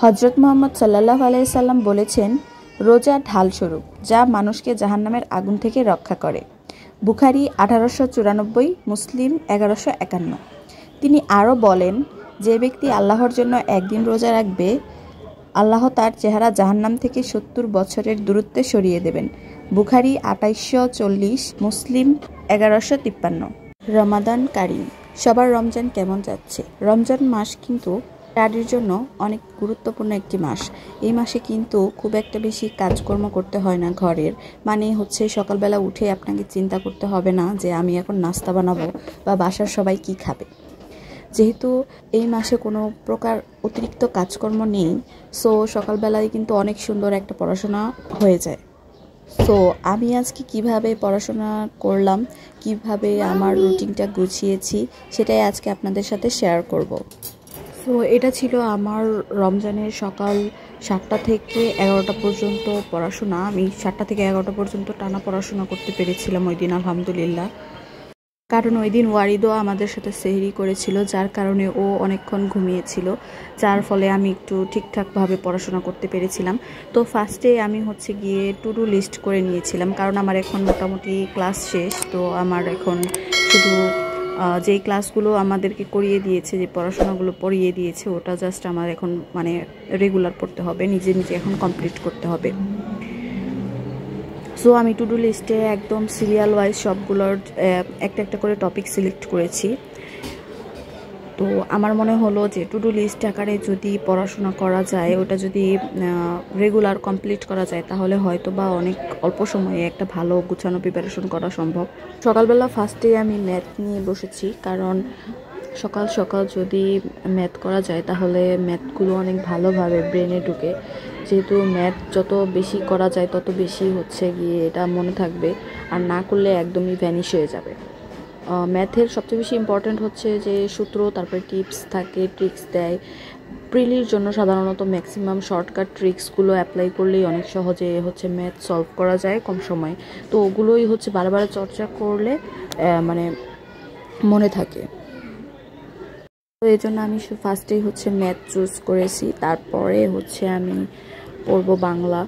হযরত মুহাম্মদ সাল্লাল্লাহু আলাইহি সাল্লাম বলেছেন, রোজা ঢাল স্বরূপ, যা মানুষকে জাহান্নামের আগুন থেকে রক্ষা করে। বুখারী 1894, মুসলিম 1151। তিনি আরও বলেন, যে ব্যক্তি আল্লাহর জন্য একদিন রোজা রাখবে, আল্লাহ তার চেহারা জাহান্নাম থেকে 70 বছরের দূরত্বে সরিয়ে দেবেন। বুখারী 2840, মুসলিম 1153। রমাদান কারিম। সবার রমজান কেমন যাচ্ছে? রমজান মাস কিন্তু নারীর জন্য অনেক গুরুত্বপূর্ণ একটি মাস। এই মাসে কিন্তু খুব একটা বেশি কাজকর্ম করতে হয় না ঘরের, মানে হচ্ছে সকালবেলা উঠে আপনাকে চিন্তা করতে হবে না যে আমি এখন নাস্তা বানাবো বা বাসার সবাই কি খাবে। যেহেতু এই মাসে কোনো প্রকার অতিরিক্ত কাজকর্ম নেই, সো সকালবেলায় কিন্তু অনেক সুন্দর একটা পড়াশোনা হয়ে যায়। সো আমি আজকে কিভাবে পড়াশোনা করলাম, কিভাবে আমার রুটিনটা গুছিয়েছি, সেটাই আজকে আপনাদের সাথে শেয়ার করব। সো এটা ছিল আমার রমজানের সকাল 7টা থেকে 11টা পর্যন্ত পড়াশোনা। আমি 7টা থেকে 11টা পর্যন্ত টানা পড়াশোনা করতে পেরেছিলাম ওই দিন, আলহামদুলিল্লাহ। কারণ ওই দিন ওয়ারিদও আমাদের সাথে সেহরি করেছিল, যার কারণে ও অনেকক্ষণ ঘুমিয়েছিল, যার ফলে আমি একটু ঠিকঠাকভাবে পড়াশোনা করতে পেরেছিলাম। তো ফার্স্টে আমি হচ্ছে গিয়ে টু ডু লিস্ট করে নিয়েছিলাম, কারণ আমার এখন মোটামুটি ক্লাস শেষ। তো আমার এখন শুধু যেই ক্লাসগুলো আমাদেরকে করিয়ে দিয়েছে, যে পড়াশোনাগুলো পড়িয়ে দিয়েছে, ওটা জাস্ট আমার এখন মানে রেগুলার পড়তে হবে, নিজে নিজে এখন কমপ্লিট করতে হবে। সো আমি টু ডু লিস্টে একদম সিরিয়াল ওয়াইজ সবগুলোর একটা একটা করে টপিক সিলেক্ট করেছি। তো আমার মনে হলো যে টু ডু লিস্ট আকারে যদি পড়াশোনা করা যায়, ওটা যদি রেগুলার কমপ্লিট করা যায়, তাহলে হয়তো বা অনেক অল্প সময়ে একটা ভালো গুছানো প্রিপারেশন করা সম্ভব। সকালবেলা ফার্স্টে আমি ম্যাথ নিয়ে বসেছি, কারণ সকাল সকাল যদি ম্যাথ করা যায় তাহলে ম্যাথগুলো অনেক ভালোভাবে ব্রেনে ঢুকে। যেহেতু ম্যাথ যত বেশি করা যায় তত বেশি হচ্ছে গিয়ে এটা মনে থাকবে, আর না করলে একদমই ভ্যানিশ হয়ে যাবে। ম্যাথের সবচেয়ে বেশি ইম্পর্ট্যান্ট হচ্ছে যে সূত্র, তারপরে টিপস থাকে, ট্রিক্স দেয়। প্রিলির জন্য সাধারণত ম্যাক্সিমাম শর্টকাট ট্রিক্সগুলো অ্যাপ্লাই করলেই অনেক সহজে হচ্ছে ম্যাথ সলভ করা যায় কম সময়ে। তো ওগুলোই হচ্ছে বারবার চর্চা করলে মানে মনে থাকে। তো এই জন্য আমি ফার্স্টেই হচ্ছে ম্যাথ চুজ করেছি, তারপরে হচ্ছে আমি পড়বো বাংলা।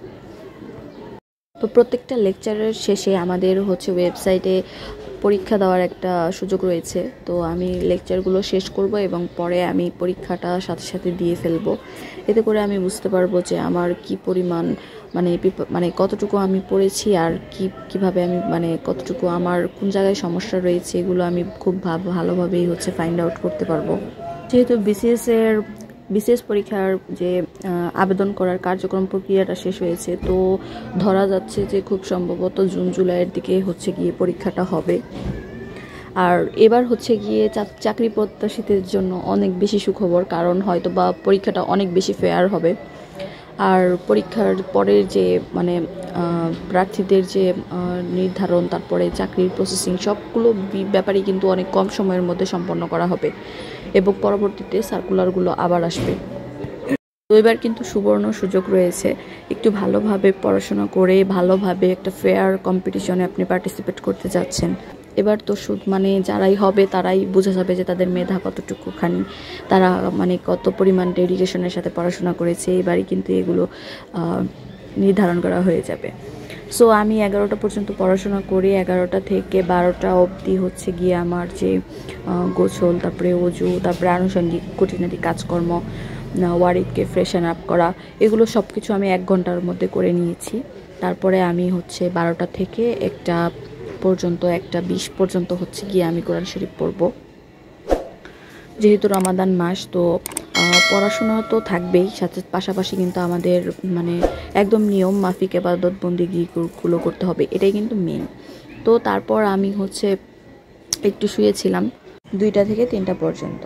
তো প্রত্যেকটা লেকচারের শেষে আমাদের হচ্ছে ওয়েবসাইটে পরীক্ষা দেওয়ার একটা সুযোগ রয়েছে। তো আমি লেকচারগুলো শেষ করব এবং পরে আমি পরীক্ষাটা সাথে সাথে দিয়ে ফেলবো। এতে করে আমি বুঝতে পারবো যে আমার কি পরিমাণ মানে কতটুকু আমি পড়েছি, আর কিভাবে আমি মানে কতটুকু আমার কোন জায়গায় সমস্যা রয়েছে, এগুলো আমি খুব ভালোভাবেই হচ্ছে ফাইন্ড আউট করতে পারবো। যেহেতু বিসিএস পরীক্ষার যে আবেদন করার কার্যক্রম প্রক্রিয়াটা শেষ হয়েছে, তো ধরা যাচ্ছে যে খুব সম্ভবত জুন জুলাইয়ের দিকে হচ্ছে গিয়ে পরীক্ষাটা হবে। আর এবার হচ্ছে গিয়ে চাকরি প্রত্যাশীদের জন্য অনেক বেশি সুখবর, কারণ হয়তো বা পরীক্ষাটা অনেক বেশি ফেয়ার হবে। আর পরীক্ষার পরের যে মানে প্রার্থীদের যে নির্ধারণ, তারপরে চাকরির প্রসেসিং, সবগুলো ব্যাপারেই কিন্তু অনেক কম সময়ের মধ্যে সম্পন্ন করা হবে এবং পরবর্তীতে সার্কুলারগুলো আবার আসবে। তো এবার কিন্তু সুবর্ণ সুযোগ রয়েছে, একটু ভালোভাবে পড়াশোনা করে ভালোভাবে একটা ফেয়ার কম্পিটিশনে আপনি পার্টিসিপেট করতে যাচ্ছেন। এবার তো মানে যারাই হবে তারাই বোঝা যাবে যে তাদের মেধা কতটুকুখানি, তারা মানে কত পরিমাণ ডেডিকেশনের সাথে পড়াশোনা করেছে। এবারই কিন্তু এগুলো নির্ধারণ করা হয়ে যাবে। সো আমি 11টা পর্যন্ত পড়াশোনা করি, 11টা থেকে 12টা অবধি হচ্ছে গিয়ে আমার যে গোসল, তারপরে অজু, তারপরে আনুষঙ্গিক খুঁটিনাটি কাজকর্ম, ওয়ারিদকে ফ্রেশন আপ করা, এগুলো সব কিছু আমি 1 ঘন্টার মধ্যে করে নিয়েছি। তারপরে আমি হচ্ছে 12টা থেকে 1টা পর্যন্ত, 1টা 20 পর্যন্ত হচ্ছে গিয়ে আমি কোরআন শরীফ পড়ব। যেহেতু রমাদান মাস, তো পড়াশোনা তো থাকবেই, সাথে পাশাপাশি কিন্তু আমাদের মানে একদম নিয়ম মাফিক ইবাদত বন্দেগীগুলো করতে হবে, এটাই কিন্তু মেন। তো তারপর আমি হচ্ছে একটু শুয়েছিলাম 2টা থেকে 3টা পর্যন্ত।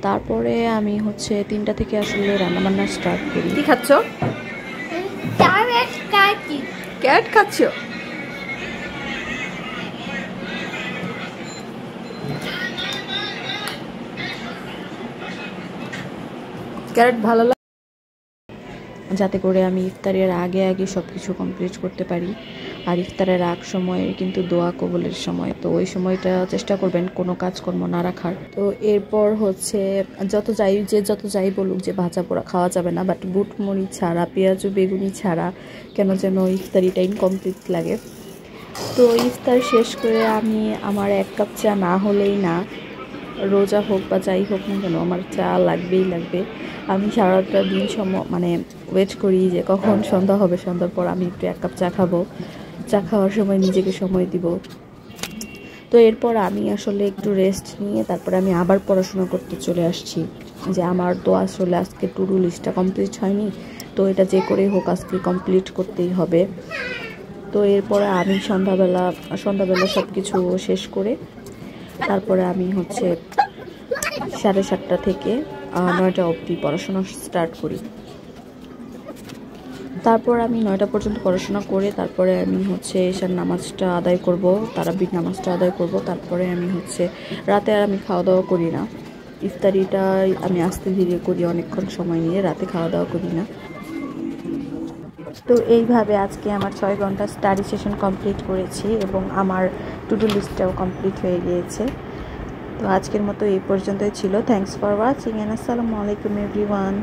তারপরে আমি হচ্ছে 3টা থেকে আসলে রান্নাবান্না স্টার্ট করি। কি খাচ্ছ? ক্যাট খাচ্ছ? ক্যারেট ভালো লাগে? যাতে করে আমি ইফতারের আগে আগে সব কিছু কমপ্লিট করতে পারি। আর ইফতারের আগ সময় কিন্তু দোয়া কবুলের সময়, তো ওই সময়টা চেষ্টা করবেন কোনো কাজকর্ম না রাখার। তো এরপর হচ্ছে যত যাই বলুক যে ভাজা পোড়া খাওয়া যাবে না, বাট বুট মুড়ি ছাড়া, পেঁয়াজ বেগুনি ছাড়া কেন যেন ইফতারিটা ইনকমপ্লিট লাগে। তো ইফতার শেষ করে আমি আমার 1 কাপ চা না হলেই না, রোজা হোক বা যাই হোক না কেন, আমার চা লাগবেই লাগবে। আমি সারাটা দিন ওয়েট করি যে কখন সন্ধ্যা হবে, সন্ধ্যার পর আমি একটু 1 কাপ চা খাবো, চা খাওয়ার সময় নিজেকে সময় দিব। তো এরপর আমি আসলে একটু রেস্ট নিয়ে তারপরে আমি আবার পড়াশোনা করতে চলে আসছি, যে আমার তো আসলে আজকে টু ডু লিস্টটা কমপ্লিট হয়নি, তো এটা যে করেই হোক আজকে কমপ্লিট করতেই হবে। তো এরপরে আমি সন্ধ্যাবেলা সব কিছু শেষ করে তারপরে আমি হচ্ছে 7:30 থেকে 9টা অবধি পড়াশোনা স্টার্ট করি। তারপর আমি 9টা পর্যন্ত পড়াশোনা করে তারপরে আমি হচ্ছে এশার নামাজটা আদায় করব, তারাবির নামাজটা আদায় করব। তারপরে আমি হচ্ছে রাতে আর আমি খাওয়া দাওয়া করি না, ইফতারিটা আমি আস্তে ধীরে করি, অনেকক্ষণ সময় নিয়ে, রাতে খাওয়া দাওয়া করি না। তো এইভাবে আজকে আমার 6 ঘন্টা স্টাডি সেশন কমপ্লিট করেছি এবং আমার টু ডু লিস্টটাও কমপ্লিট হয়ে গিয়েছে। তো আজকের মতো এই পর্যন্তই ছিল। থ্যাঙ্কস ফর ওয়াচিং এন্ড আসসালামু আলাইকুম এভরিওয়ান।